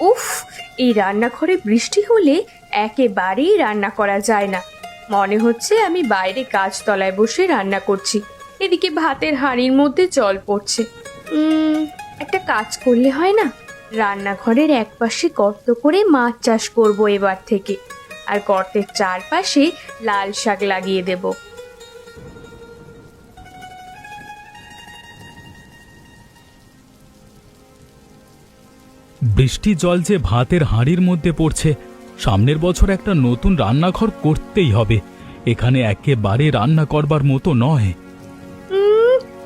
উফ, এই রান্নাঘরে বৃষ্টি হলে একেবারেই রান্না করা যায় না। মনে হচ্ছে আমি বাইরে গাছতলায় বসে রান্না করছি। এদিকে ভাতের হাঁড়ির মধ্যে জল পড়ছে। একটা কাজ করলে হয় না? রান্নাঘরের একপাশে গর্ত করে মাছ চাষ করব এবার থেকে, আর গর্তের চারপাশে লাল শাক লাগিয়ে দেব। বৃষ্টির জল যে ভাতের হাঁড়ির মধ্যে পড়ছে, সামনের বছর একটা নতুন রান্নাঘর করতেই হবে। এখানে একেবারে রান্না করবার মতো নয়।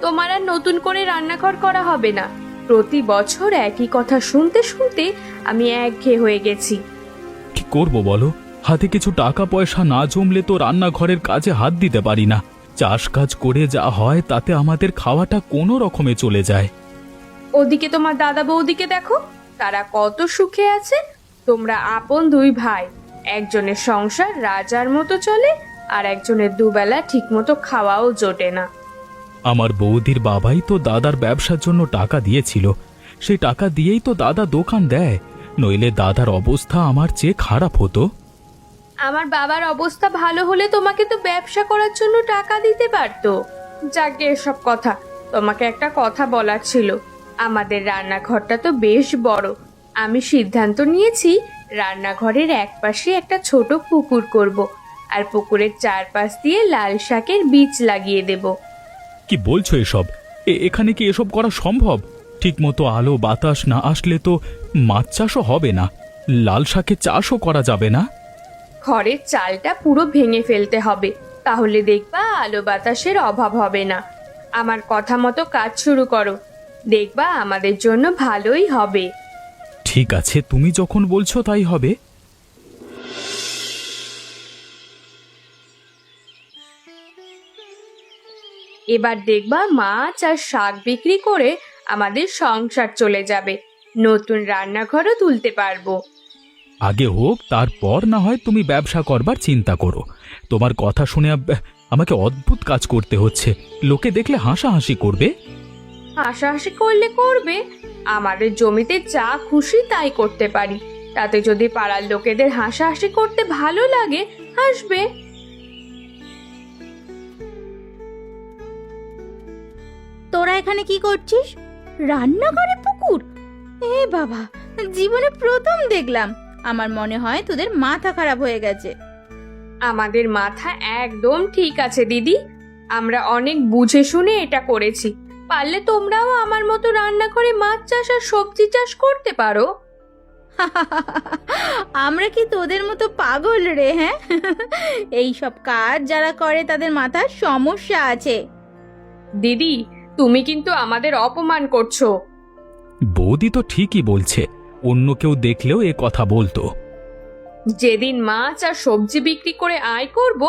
তোমার আর নতুন করে রান্নাঘর করা হবে না। প্রতি বছর একই কথা শুনতে শুনতে আমি একঘেয়ে হয়ে গেছি। কি করব বলো? হাতে কিছু টাকা পয়সা না জমলে তো রান্নাঘরের কাজে হাত দিতে পারি না। চাষ কাজ করে যা হয় তাতে আমাদের খাওয়াটা কোনো রকমে চলে যায়। ওদিকে তোমার দাদা বৌদিকে দেখো, তারা কত সুখে আছে। তোমরা আপন দুই ভাই, একজনের সংসার রাজার মতো চলে, আর একজনের দুবেলা ঠিকমতো খাওয়াও জোটে না। আমার বৌদির বাবাই তো দাদার ব্যবসার জন্য টাকা দিয়েছিল, সেই টাকা দিয়েই তো দাদা দোকান দেয়, নইলে দাদার অবস্থা আমার চেয়ে খারাপ হতো। আমার বাবার অবস্থা ভালো হলে তোমাকে তো ব্যবসা করার জন্য টাকা দিতে পারতো। যাকে এসব কথা, তোমাকে একটা কথা বলার ছিল। আমাদের রান্নাঘরটা তো বেশ বড়। আমি সিদ্ধান্ত নিয়েছি রান্নাঘরের একপাশে একটা ছোট পুকুর করব, আর পুকুরের চারপাশ দিয়ে লাল শাকের বীজ লাগিয়ে দেব। কি বলছো এসব? এখানে কি এসব করা সম্ভব? ঠিকমতো আলো বাতাস না আসলে তো মাছ চাষও হবে না, লাল শাকের চাষও করা যাবে না। ঘরের চালটা পুরো ভেঙে ফেলতে হবে, তাহলে দেখবা আলো বাতাসের অভাব হবে না। আমার কথা মতো কাজ শুরু করো, দেখবা আমাদের জন্য ভালোই হবে। ঠিক আছে, তুমি যখন বলছো তাই হবে। এবার দেখবা মাছ আর শাক বিক্রি করে আমাদের সংসার চলে যাবে, নতুন রান্নাঘরও তুলতে পারবো। আগে হোক, তারপর না হয় তুমি ব্যবসা করবার চিন্তা করো। তোমার কথা শুনে আমাকে অদ্ভুত কাজ করতে হচ্ছে। লোকে দেখলে হাসাহাসি করবে। হাসাহাসি করলে করবে, আমাদের জমিতে যা খুশি তাই করতে পারি। তাতে যদি পাড়ার লোকেদের হাসাহাসি করতে ভালো লাগে, হাসবে। তোরা এখানে কি করছিস? রান্নাঘরে পুকুর? এ বাবা, জীবনে প্রথম দেখলাম। আমার মনে হয় তোদের মাথা খারাপ হয়ে গেছে। আমাদের মাথা একদম ঠিক আছে দিদি, আমরা অনেক বুঝে শুনে এটা করেছি। পারলে তোমরাও আমার মতো রান্না করে মাছ চাষ আর সবজি চাষ করতে পারো। আমরা কি তোদের মতো পাগল রে? হ্যাঁ, এই সব কাজ যারা করে তাদের মাথার সমস্যা আছে। দিদি, তুমি কিন্তু আমাদের অপমান করছো। বৌদি তো ঠিকই বলছে, অন্য কেউ দেখলেও এ কথা বলতো। যেদিন মাছ আর সবজি বিক্রি করে আয় করব,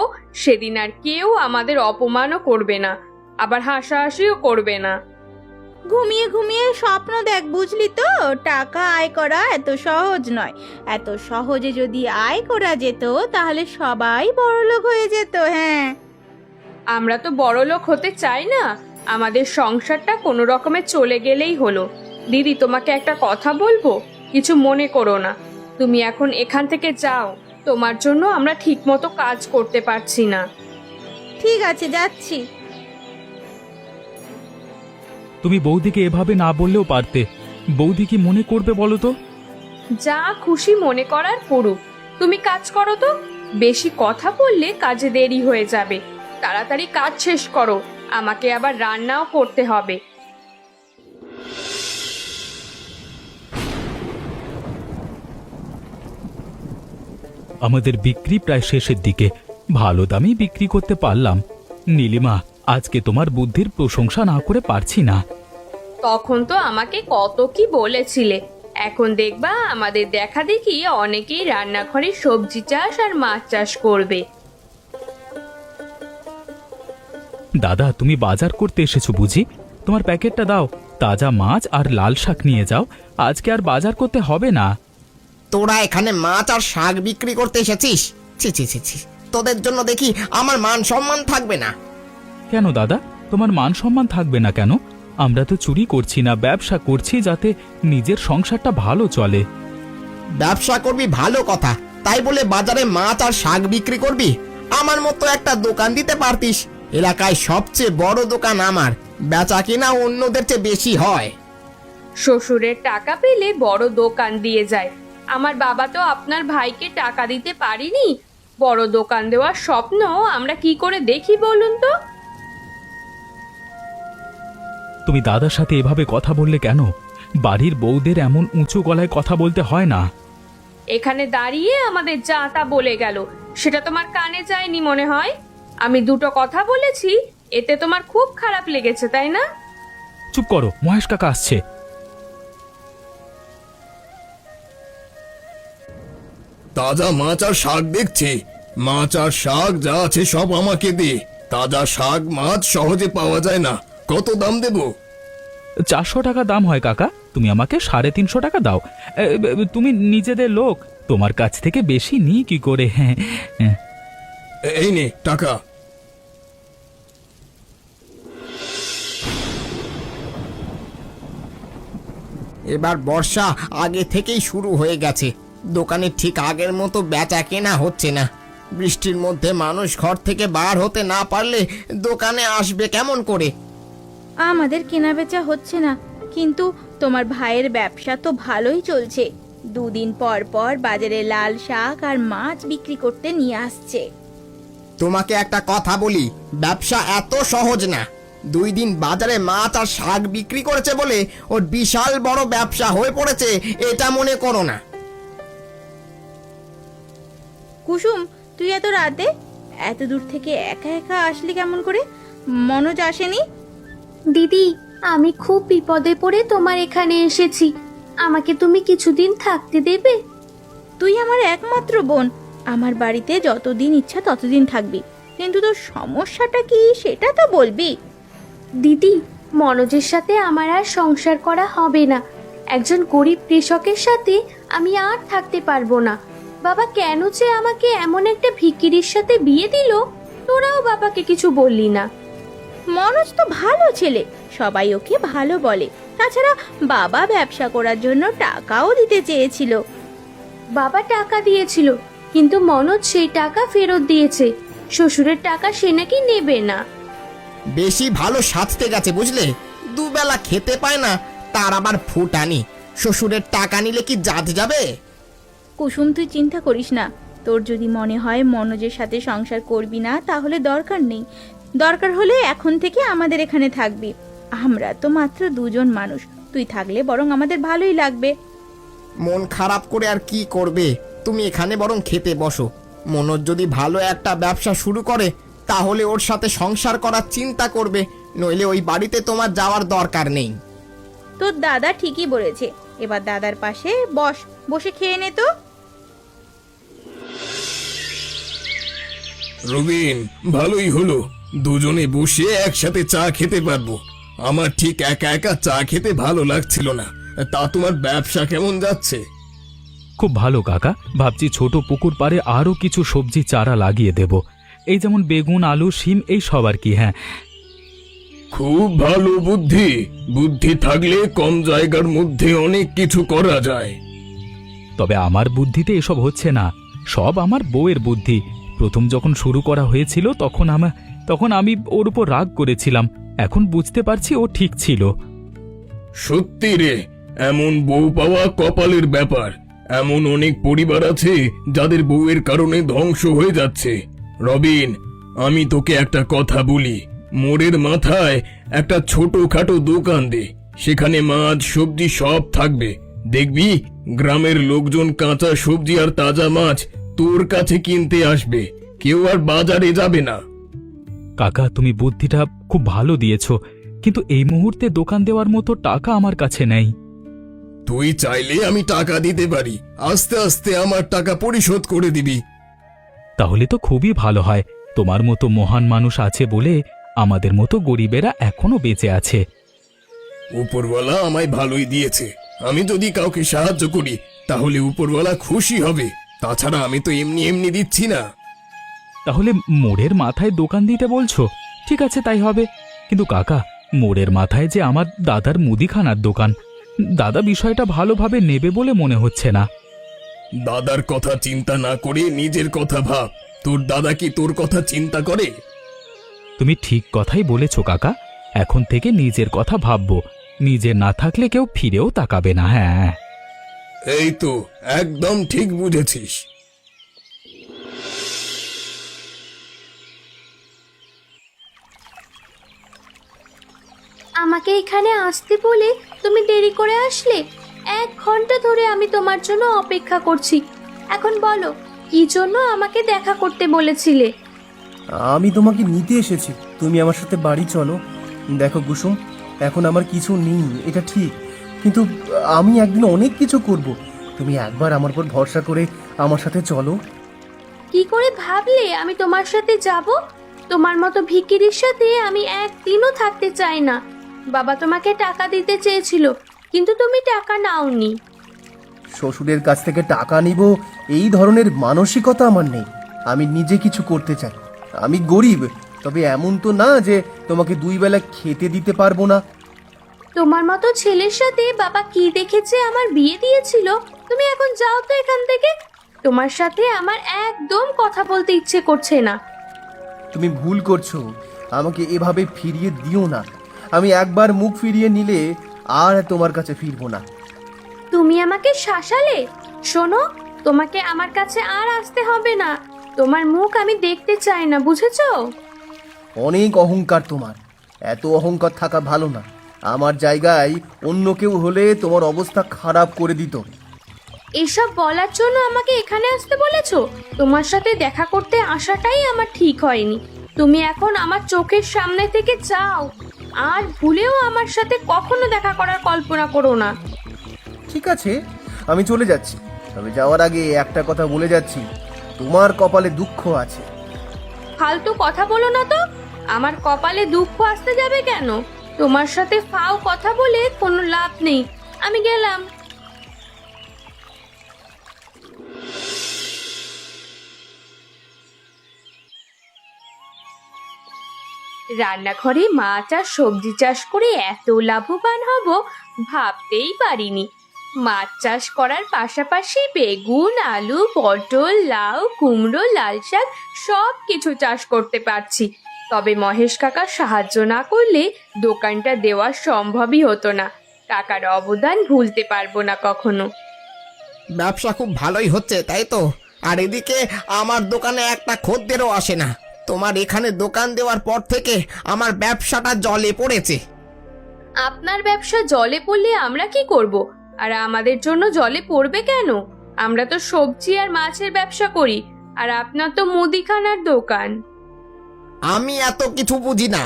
সেদিন আর কেউ আমাদের অপমানও করবে না, আবার হাসাহাসিও করবে না। ঘুমিয়ে ঘুমিয়ে স্বপ্ন দেখ, বুঝলি তো? টাকা আয় করা এত সহজ নয়। এত সহজে যদি আয় করা যেত তাহলে সবাই বড়লোক হয়ে যেত। হ্যাঁ, আমরা তো বড়লোক হতে চাই না, আমাদের সংসারটা কোনো রকমে চলে গেলেই হলো। দিদি, তোমাকে একটা কথা বলবো, কিছু মনে করো না। তুমি এখন এখান থেকে যাও, তোমার জন্য আমরা ঠিকমতো কাজ করতে পারছি না। ঠিক আছে, যাচ্ছি। তুমি বৌদিকে এভাবে না বললেও পারতে। বৌদি কি মনে করবে বলো তো? যা খুশি মনে করার করুক, তুমি কাজ করো তো। বেশি কথা বললে কাজে দেরি হয়ে যাবে। তাড়াতাড়ি কাজ শেষ করো, আমাকে আবার রান্নাও করতে হবে। আমাদের বিক্রি প্রায় শেষের দিকে, ভালো দামেই বিক্রি করতে পারলাম। নীলিমা, আজকে তোমার বুদ্ধির প্রশংসা না করে পারছি না। তখন তো আমাকে কত কি বলেছিলে, এখন দেখবা আমাদের দেখা দেখি অনেকেই রান্নাঘরে সবজি চাষ আর মাছ চাষ করবে। দাদা, তুমি বাজার করতে এসেছো বুঝি? তোমার প্যাকেটটা দাও, তাজা মাছ আর লাল শাক নিয়ে যাও, আজকে আর বাজার করতে হবে না। তোরা এখানে মাছ আর শাক বিক্রি করতে এসেছিস? ছি ছি ছি ছি, তোদের জন্য দেখি আমার মান সম্মান থাকবে না। কেন দাদা, তোমার মান সম্মান থাকবে না কেন? আমরা তো চুরি করছি না, ব্যবসা করছি যাতে নিজের সংসারটা ভালো চলে। ব্যবসা করবি ভালো কথা, তাই বলে বাজারে মাছ আর শাক বিক্রি করবি? আমার মতো একটা দোকান দিতে পারতিস। এলাকায় সবচেয়ে বড় দোকান আমার, বেচা কিনা অন্যদের চেয়ে বেশি হয়। শ্বশুরের টাকা পেলে বড় দোকান দিয়ে যায়। আমার বাবা তো আপনার ভাইকে টাকা দিতে পারিনি, বড় দোকান দেওয়ার স্বপ্ন আমরা কি করে দেখি বলুন তো? তুমি দাদার সাথে এভাবে কথা বললে কেন? বাড়ির বউদের এমন উঁচু গলায় কথা বলতে হয় না। এখানে দাঁড়িয়ে আমাদের যা তা বলে গেল, সেটা তোমার কানে যায়নি মনে হয়? আমি দুটো কথা বলেছি, এতে তোমার খুব খারাপ লেগেছে তাই না? চুপ করো, মহেশ কাকা আসছে। তাজা মাছ আর শাক দেখছি। মাছ আর শাক যা আছে সব আমাকে দে। তাজা শাক মাছ সহজে পাওয়া যায় না। কত দাম দেব? 400 টাকা দাম হয় কাকা, তুমি আমাকে 350 টাকা দাও। তুমি নিজেদের লোক, তোমার কাছ থেকে বেশি নিই কি করে? হ্যাঁ হ্যাঁ। এই নে টাকা। এবার বর্ষা আগে থেকেই শুরু হয়ে গেছে, দোকানে ঠিক আগের মতো বেচা কেনা হচ্ছে না। বৃষ্টির মধ্যে মানুষ ঘর থেকে বার হতে না পারলে দোকানে আসবে কেমন করে? আমাদের কেনা বেচা হচ্ছে না, কিন্তু তোমার ভাইয়ের ব্যবসা তো ভালোই চলছে। 2 দিন পর পর বাজারে লাল শাক আর মাছ বিক্রি করতে নিয়ে আসছে। তোমাকে একটা কথা বলি, ব্যবসা এত সহজ না। 2 দিন বাজারে মাছ আর শাক বিক্রি করেছে বলে ওর বিশাল বড় ব্যবসা হয়ে পড়েছে এটা মনে করো না। কুসুম, তুই এত রাতে এত দূর থেকে একা একা আসলি কেমন করে? মনোজ আসেনি? দিদি, আমি খুব বিপদে পড়ে তোমার এখানে এসেছি, আমাকে তুমি কিছুদিন থাকতে দেবে? তুই আমার একমাত্র বোন, আমার বাড়িতে যতদিন ইচ্ছা ততদিন থাকবি, কিন্তু তোর সমস্যাটা কি সেটা তো বলবি। দিদি, মনোজের সাথে আমার আর সংসার করা হবে না। একজন গরিব কৃষকের সাথে আমি আর থাকতে পারবো না। বাবা কেন যে আমাকে এমন একটা ভিখিরির সাথে বিয়ে দিল, তোরাও বাবাকে কিছু বললি না। মনোজ তো ভালো ছেলে, সবাই ওকে ভালো বলে। তাছাড়া বাবা ব্যবসা করার জন্য টাকাও দিতে চেয়েছিল। বাবা টাকা দিয়েছিল, কিন্তু মনোজ সেই টাকা ফেরত দিয়েছে। শ্বশুরের টাকা সে নাকি নেবে না। বেশি ভালো সাজতে গেছে বুঝলে, দুবেলা খেতে পায় না, তার আবার ফুটানি। শ্বশুরের টাকা নিলে কি জাত যাবে? কুসুম, তুই চিন্তা করিস না। তোর যদি মনে হয় মনোজের সাথে সংসার করবি না, তাহলে দরকার নেই। দরকার হলে এখন থেকে আমাদের এখানে থাকবি। আমরা তো মাত্র 2 জন মানুষ, তুই থাকলে বরং আমাদের ভালোই লাগবে। মন খারাপ করে আর কি করবে? তুমি এখানে বরং খেতে বসো। মনোজ যদি ভালো একটা ব্যবসা শুরু করে তাহলে ওর সাথে সংসার করার চিন্তা করবে, নইলে ওই বাড়িতে তোমার যাওয়ার দরকার নেই। তোর দাদা ঠিকই বলেছে, এবার দাদার পাশে বসে খেয়ে নে তো। রবিন, ভালোই হলো, দুজনে বসে একসাথে চা খেতে পারবো। আমার ঠিক একা একা চা খেতে ভালো লাগছিল না। তা তোমার ব্যবসা কেমন যাচ্ছে? খুব ভালো কাকা, ভাবছি ছোট পুকুর পাড়ে আরো কিছু সবজি চারা লাগিয়ে দেব। এই যেমন বেগুন, আলু, শিম, এই সব আর কি। হ্যাঁ, খুব ভালো বুদ্ধি। বুদ্ধি থাকলে কম জায়গার মধ্যে অনেক কিছু করা যায়। তবে আমার বুদ্ধিতে এসব হচ্ছে না, সব আমার বউয়ের বুদ্ধি। প্রথম যখন শুরু করা হয়েছিল তখন আমি ওর উপর রাগ করেছিলাম। এখন বুঝতে পারছি ও ঠিক ছিল। সত্যি রে, এমন বউ পাওয়া কপালের ব্যাপার। এমন অনেক পরিবার আছে যাদের বউয়ের কারণে ধ্বংস হয়ে যাচ্ছে। রবিন, আমি তোকে একটা কথা বলি, মোড়ের মাথায় একটা ছোটখাটো দোকান দে। সেখানে মাছ সবজি সব থাকবে। দেখবি গ্রামের লোকজন কাঁচা সবজি আর তাজা মাছ তোর কাছে কিনতে আসবে, কেউ আর বাজারে যাবে না। কাকা, তুমি বুদ্ধিটা খুব ভালো দিয়েছো, কিন্তু এই মুহূর্তে দোকান দেওয়ার মতো টাকা আমার কাছে নেই। তুই চাইলে আমি টাকা দিতে পারি, আস্তে আস্তে আমার টাকা পরিশোধ করে দিবি। তাহলে তো খুবই ভালো হয়। তোমার মতো মহান মানুষ আছে বলে আমাদের মতো গরিবেরা এখনো বেঁচে আছে। উপরওয়ালা আমায় ভালোই দিয়েছে। আমি যদি কাউকে সাহায্য করি তাহলে উপরওয়ালা খুশি হবে। তাছাড়া আমি তো এমনি এমনি দিচ্ছি না। তাহলে মোড়ের মাথায় দোকান দিতে বলছো? ঠিক আছে, তাই হবে। কিন্তু কাকা, মোড়ের মাথায় যে আমার দাদার মুদিখানার দোকান, দাদা বিষয়টা ভালোভাবে নেবে বলে মনে হচ্ছে না। দাদার কথা চিন্তা না করে নিজের কথা ভাব। তোর দাদা কি তোর কথা চিন্তা করে? তুমি ঠিক কথাই বলেছো কাকা। এখন থেকে নিজের কথা ভাববো। নিজে না থাকলে কেউ ফিরেও তাকাবে না। হ্যাঁ, এই তো একদম ঠিক বুঝেছিস। আমাকে এখানে আসতে বলে তুমি দেরি করে আসলে। 1 ঘন্টা ধরে আমি তোমার জন্য অপেক্ষা করছি। এখন বলো, কি জন্য আমাকে দেখা করতে বলেছিলে? আমি তোমাকে নিতে এসেছি, তুমি আমার সাথে বাড়ি চলো। দেখো কুসুম, এখন আমার কিছু নেই এটা ঠিক, কিন্তু আমি একদিন অনেক কিছু করব। তুমি একবার আমার উপর ভরসা করে আমার সাথে চলো। কি করে ভাবলে আমি তোমার সাথে যাব? তোমার মতো ভিখিরির সাথে আমি একদিনও থাকতে চাই না। বাবা তোমাকে টাকা দিতে চেয়েছিল, কিন্তু তুমি টাকা নাওনি। শ্বশুরের কাছ থেকে টাকা নিব এই ধরনের মানসিকতা আমার নেই। আমি নিজে কিছু করতে চাই। আমি গরিব, তবে এমন তো না যে তোমাকে 2 বেলা খেতে দিতে পারবো না। তোমার মতো ছেলের সাথে বাবা কি দেখেছে আমার বিয়ে দিয়েছিল? তুমি এখন যাও তো এখান থেকে। তোমার সাথে আমার একদম কথা বলতে ইচ্ছে করছে না। তুমি ভুল করছো, আমাকে এভাবে ফিরিয়ে দিও না। আমি একবার মুখ ফিরিয়ে নিলে আর তোমার কাছে ফিরবো না। তুমি আমাকে শাসালে। শোনো, তোমাকে আমার কাছে আর আসতে হবে না। তোমার মুখ আমি দেখতে চাই না, বুঝেছো? অনেক অহংকার তোমার। এত অহংকার থাকা ভালো না। আমার জায়গায় অন্য কেউ হলে তোমার অবস্থা খারাপ করে দিত। এসব বলার জন্য আমাকে এখানে আসতে বলেছো? তোমার সাথে দেখা করতে আসাটাই আমার ঠিক হয়নি। তুমি এখন আমার চোখের সামনে থেকে যাও, আর ভুলেও আমার সাথে কখনো দেখা করার কল্পনা করো না। ঠিক আছে, আমি চলে যাচ্ছি। তবে যাওয়ার আগে একটা কথা বলে যাচ্ছি, তোমার কপালে দুঃখ আছে। ফালতু কথা বলো না তো। আমার কপালে দুঃখ আসতে যাবে কেন? তোমার সাথে ফাও কথা বলে কোনো লাভ নেই। আমি গেলাম। রান্নাঘরে মাছ আর সবজি চাষ করে এত লাভবান হব ভাবতেই পারিনি। মাছ চাষ করার পাশাপাশি বেগুন, আলু, পটল, লাউ, কুমড়ো, লাল শাক সব কিছু চাষ করতে পারছি। তবে মহেশ কাকার সাহায্য না করলে দোকানটা দেওয়া সম্ভবই হতো না। কাকার অবদান ভুলতে পারবো না কখনো। ব্যবসা খুব ভালোই হচ্ছে, তাই তো? আর এদিকে আমার দোকানে একটা খদ্দেরও আসে না। তোমার এখানে দোকান দেওয়ার পর থেকে আমার ব্যবসাটা জলে পড়েছে। আপনার ব্যবসা জলে পড়লে আমরা কি করব? আর আমাদের জন্য জলে পড়বে কেন? আমরা তো সবজি আর মাছের ব্যবসা করি, আর আপনার তো মুদিখানার দোকান। আমি এত কিছু বুঝি না।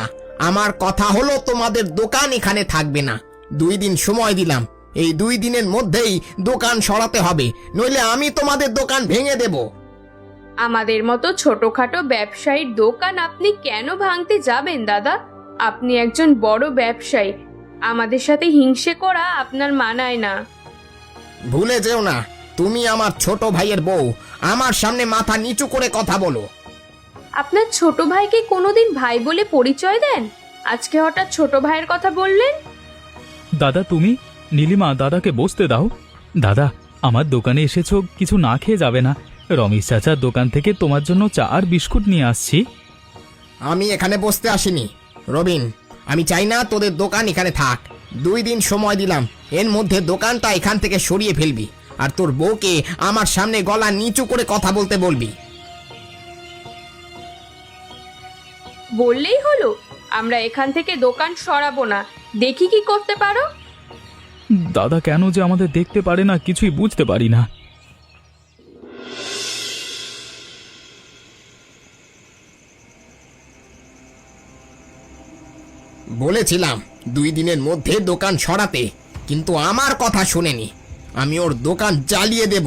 আমার কথা হলো, তোমাদের দোকান এখানে থাকবে না। 2 দিন সময় দিলাম। এই 2 দিনের মধ্যেই দোকান সরাতে হবে, নইলে আমি তোমাদের দোকান ভেঙে দেব। আমাদের মতো ছোটখাটো ব্যবসায়ীর দোকান আপনি কেন ভাঙতে যাবেন দাদা? আপনি একজন বড় ব্যবসায়ী। আমাদের সাথে হিংসে করা আপনার মানায় না। ভুলে যেও না, তুমি আমার ছোট ভাইয়ের বউ। আমার সামনে মাথা নিচু করে কথা বলো। আপনার ছোট ভাইকে কোনোদিন ভাই বলে পরিচয় দেন? আজকে হঠাৎ ছোট ভাইয়ের কথা বললেন? দাদা তুমি, নীলিমা দাদাকে বসতে দাও। দাদা, আমার দোকানে এসেছো, কিছু না খেয়ে যাবে না? রমেশ চাচার দোকান থেকে তোমার জন্য চা আর বিস্কুট নিয়ে আসছি। আমি এখানে বসতে আসিনি রবিন। আমি চাই না তোদের দোকান এখানে থাক। 2 দিন সময় দিলাম, এর মধ্যে দোকানটা এখান থেকে সরিয়ে ফেলবি। আর তোর বউকে আমার সামনে গলা নিচু করে কথা বলতে বলবি। বললেই হলো? আমরা এখান থেকে দোকান সরাবো না, দেখি কি করতে পারো। দাদা কেন যে আমাদের দেখতে পারে না কিছুই বুঝতে পারি না। বলেছিলাম 2 দিনের মধ্যে দোকান সরাতে, কিন্তু আমার কথা শুনেনি। আমি ওর দোকান জ্বালিয়ে দেব।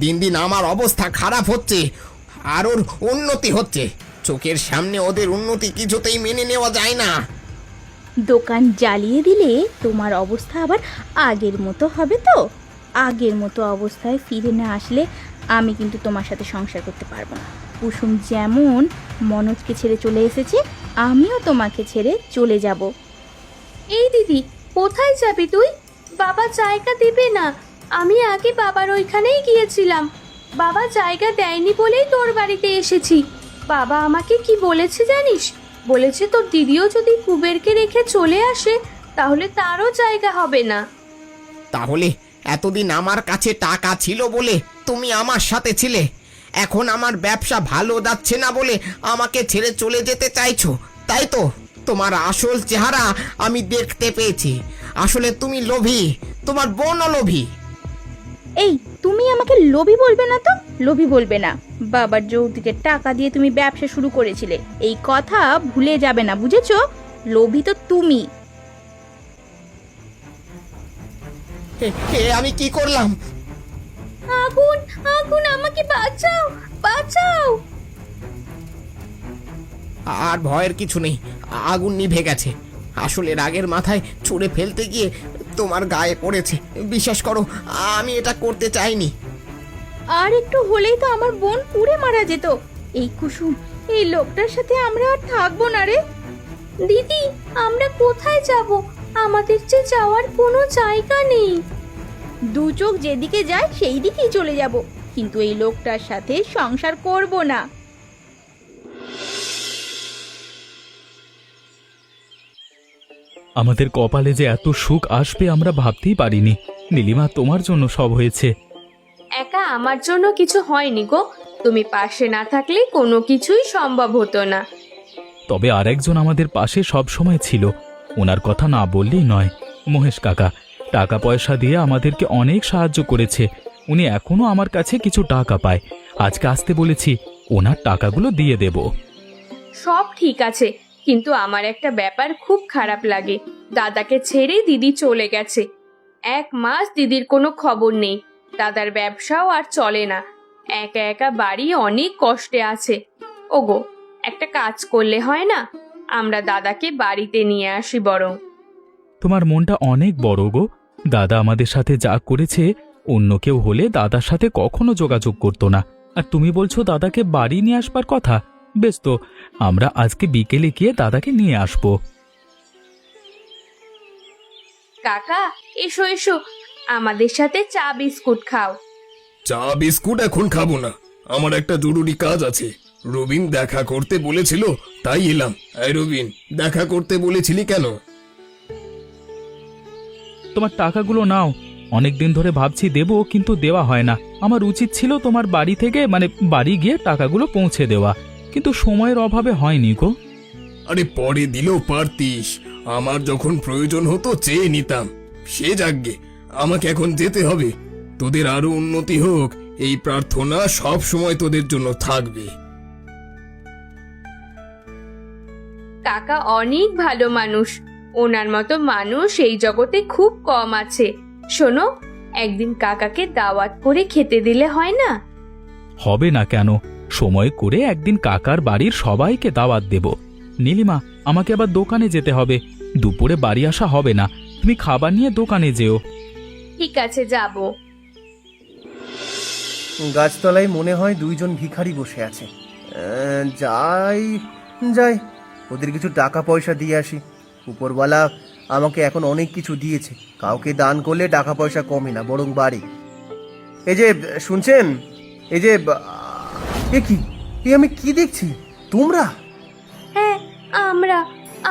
দিন দিন আমার অবস্থা খারাপ হচ্ছে, আর ওর উন্নতি হচ্ছে। চোখের সামনে ওদের উন্নতি কিছুতেই মেনে নেওয়া যায় না। দোকান জ্বালিয়ে দিলে তোমার অবস্থা আবার আগের মতো হবে তো? আগের মতো অবস্থায় ফিরে না আসলে আমি কিন্তু তোমার সাথে সংসার করতে পারবো না। কুসুম যেমন মনোজকে ছেড়ে চলে এসেছে, আমিও তোমাকে ছেড়ে চলে যাব। এই দিদি, কোথায় যাবি তুই? বাবা জায়গা দিবে না। আমি আগে বাবার ওইখানেই গিয়েছিলাম। বাবা জায়গা দেয়নি বলেই তোর বাড়িতে এসেছি। বাবা আমাকে কি বলেছে জানিস? বলেছে তোর দিদিও যদি কুবেরকে রেখে চলে আসে তাহলে তারও জায়গা হবে না। তাহলে এতদিন আমার কাছে টাকা ছিল বলে তুমি আমার সাথে ছিলে, এখন আমার ব্যবসা ভালো যাচ্ছে না বলে আমাকে ছেড়ে চলে যেতে চাইছো, তাই তো? তোমার আসল চেহারা আমি দেখতে পেয়েছি। আসলে তুমি লোভী, তোমার বোনও লোভী। এই, তুমি আমাকে লোভী বলবে না তো, লোভী বলবে না। বাবার যৌতুকের টাকা দিয়ে তুমি ব্যবসা শুরু করেছিলে, এই কথা ভুলে যাবে না, বুঝেছো? লোভী তো তুমি। আমি কি করলাম? আগুন, আগুন, আমাকে বাঁচাও, বাঁচাও। আর ভয়ের কিছু নেই, আগুন নিভে গেছে। আসলে রাগের মাথায় ছুঁড়ে ফেলতে গিয়ে তোমার গায়ে পড়েছে। বিশ্বাস করো, আমি এটা করতে চাইনি। আর একটু হলেই তো আমার বোন পুড়ে মারা যেত। এই কুসুম, এই লোকটার সাথে আমরা আর থাকবো না রে। দিদি, আমরা কোথায় যাব? আমাদের যে যাওয়ার কোনো জায়গা নেই। দু চোখ যেদিকে যায় সেই দিকেই চলে যাব, কিন্তু এই লোকটার সাথে সংসার করব না। আমাদের কপালে যে এত সুখ আসবে আমরা ভাবতেই পারিনি। নীলিমা, তোমার জন্য সব হয়েছে। একা আমার জন্য কিছু হয়নি গো, তুমি পাশে না থাকলে কোনো কিছুই সম্ভব হতো না। তবে আরেকজন আমাদের পাশে সব সময় ছিল, ওনার কথা না বললেই নয়। মহেশ কাকা টাকা পয়সা দিয়ে আমাদেরকে অনেক সাহায্য করেছে। উনি এখনো আমার কাছে কিছু টাকা পায়। আজকে আসতে বলেছি, ওনার টাকাগুলো দিয়ে দেব। সব ঠিক আছে, কিন্তু আমার একটা ব্যাপার খুব খারাপ লাগে। দাদাকে ছেড়ে দিদি চলে গেছে, 1 মাস দিদির কোনো খবর নেই। দাদার ব্যবসাও আর চলে না, একা একা বাড়ি অনেক কষ্টে আছে। ওগো, একটা কাজ করলে হয় না? আমরা দাদাকে বাড়িতে নিয়ে আসি বরং। তোমার মনটা অনেক বড় গো। দাদা আমাদের সাথে যা করেছে, অন্য কেউ হলে দাদার সাথে কখনো যোগাযোগ করতো না। আর তুমি বলছো দাদাকে বাড়ি নিয়ে আসবার কথা। বেশ তো, আমরা আজকে বিকেলে গিয়ে দাদাকে নিয়ে আসবো। কাকা, এসো এসো, আমাদের সাথে চা বিস্কুট খাও। চা বিস্কুট এখন খাবো না, আমার একটা জরুরি কাজ আছে। রবিন দেখা করতে বলেছিল, তাই এলাম। এই রবিন, দেখা করতে বলেছিলি কেন? তোমার টাকাগুলো নাও। অনেক দিন ধরে ভাবছি দেবো, কিন্তু দেওয়া হয় না। আমার উচিত ছিল তোমার বাড়ি থেকে বাড়ি গিয়ে টাকাগুলো পৌঁছে দেওয়া, কিন্তু সময়ের অভাবে হয়নি গো। আরে পরে দিলেও পারতিস, আমার যখন প্রয়োজন হতো চেয়ে নিতাম। সে যাগ্গে, আমাকে এখন যেতে হবে। তোদের আরো উন্নতি হোক, এই প্রার্থনা সব সময় তোদের জন্য থাকবে। কাকা অনেক ভালো মানুষ, ওনার মতো মানুষ এই জগতে খুব কম আছে। শোনো, একদিন কাকাকে দাওয়াত করে খেতে দিলে হয় না? হবে না কেন? সময় করে একদিন কাকার বাড়ির সবাইকে দাওয়াত দেব। নীলিমা, আমাকে আবার দোকানে যেতে হবে। দুপুরে বাড়ি আসা হবে না, তুমি খাবার নিয়ে দোকানে যেও। ঠিক আছে, যাব। গাছতলায় মনে হয় 2 জন ভিখারি বসে আছে। যাই যাই, ওদের কিছু টাকা পয়সা দিয়ে আসি। উপরওয়ালা আমাকে এখন অনেক কিছু দিয়েছে। কাউকে দান করলে টাকা পয়সা কমে না, বরং বাড়ে। এই যে শুনছেন, এই যে এ কি, এ আমি কি দেখছি? তোমরা? হ্যাঁ, আমরা।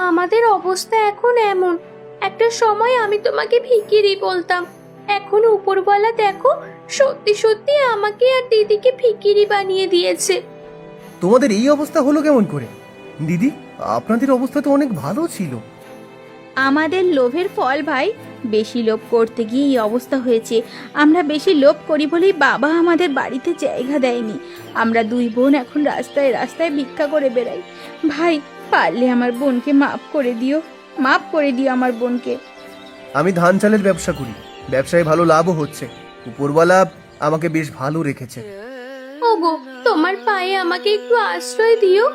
আমাদের অবস্থা এখন এমন। একটা সময় আমি তোমাকে ভিখিরি বলতাম, এখন উপরওয়ালা দেখো সত্যি সত্যি আমাকে আর দিদিকে ভিখিরি বানিয়ে দিয়েছে। তোমাদের এই অবস্থা হলো কেমন করে? দিদি, আপনাদের অবস্থা তো অনেক ভালো ছিল। আমাদের লোভের ফল ভাই, বেশি লোভ করতে গিয়ে এই অবস্থা হয়েছে। আমরা বেশি লোভ করি বলেই বাবা আমাদের বাড়িতে জায়গা দেয়নি। আমরা 2 বোন এখন রাস্তায় রাস্তায় ভিক্ষা করে বেড়াই। ভাই, পারলে আমার বোনকে মাফ করে দিও, মাফ করে দিও আমার বোনকে। আমি ধান চালের ব্যবসা করি, ব্যবসায় ভালো লাভও হচ্ছে। উপরওয়ালা আমাকে বেশ ভালো রেখেছে। ওগো, তোমার পায়ে আমাকে একটু আশ্রয় দিও।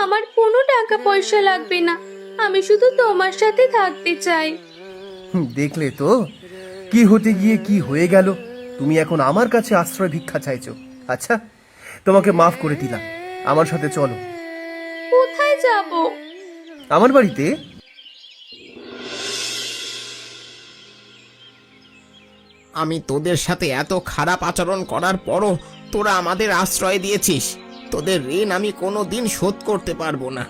আমার কোনো টাকা পয়সা লাগবে না, আমি শুধু তোমার সাথে থাকতে চাই। দেখলে তো, কি হতে গিয়ে কি হয়ে গেল। তুমি এখন আমার কাছে আশ্রয় ভিক্ষা চাইছো। আচ্ছা, তোমাকে মাফ করে দিলাম। আমার সাথে চলো। কোথায় যাব? আমার বাড়িতে। আমি তোদের সাথে এত খারাপ আচরণ করার পরও তোরা আমাদের আশ্রয় দিয়েছিস। তোদের ঋণ আমি কোনো দিন শোধ করতে পারবো না।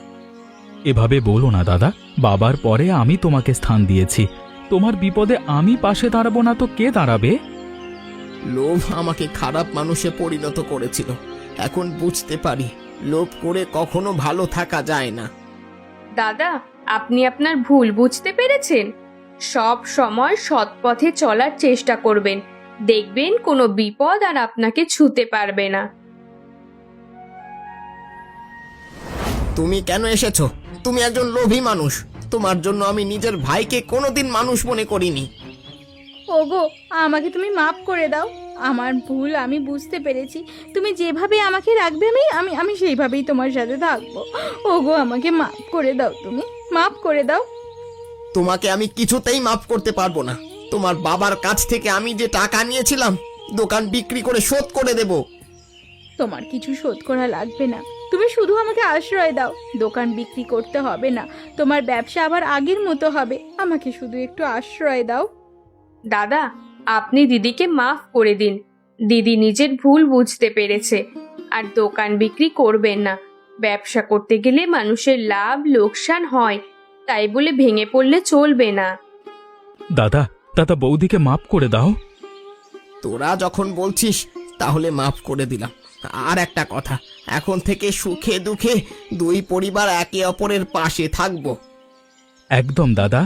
এভাবে বলো না দাদা, বাবার পরে আমি তোমাকে স্থান দিয়েছি। তোমার বিপদে আমি পাশে দাঁড়াবো না তো কে দাঁড়াবে? লোভ আমাকে খারাপ মানুষে পরিণত করেছিল। এখন বুঝতে পারি লোভ করে কখনো ভালো থাকা যায় না। দাদা, আপনি আপনার ভুল বুঝতে পেরেছেন। সব সময় সৎ পথে চলার চেষ্টা করবেন, দেখবেন কোনো বিপদ আর আপনাকে ছুঁতে পারবে না। তুমি কেন এসেছো? তুমি একজন লোভী মানুষ। তোমার জন্য আমি নিজের ভাইকে কোনোদিন মানুষ মনে করিনি। ওগো, আমাকে তুমি মাফ করে দাও। আমার ভুল আমি বুঝতে পেরেছি। তুমি যেভাবে আমাকে রাখবে আমি আমি আমি সেইভাবেই তোমার সাথে থাকবো। ওগো, আমাকে মাফ করে দাও, তুমি মাফ করে দাও। তোমাকে আমি কিছুতেই মাফ করতে পারবো না। তোমার বাবার কাছ থেকে আমি যে টাকা নিয়েছিলাম দোকান বিক্রি করে শোধ করে দেব। তোমার কিছু শোধ করা লাগবে না, তুমি শুধু আমাকে আশ্রয় দাও। দোকান বিক্রি করতে হবে না, তোমার ব্যবসা আবার আগের মতো হবে। আমাকে শুধু একটু আশ্রয় দাও। দাদা, আপনি দিদিকে মাফ করে দিন। দিদি নিজের ভুল বুঝতে পেরেছে। আর দোকান বিক্রি করবেন না। ব্যবসা করতে গেলে মানুষের লাভ লোকসান হয়, তাই বলে ভেঙে পড়লে চলবে না। দাদা, দাদা বৌদিকে মাফ করে দাও। তোরা যখন বলছিস তাহলে মাফ করে দিলাম। আর একটা কথা, এখন থেকে সুখে দুঃখে দুই পরিবার একে অপরের পাশে থাকবো। একদম দাদা।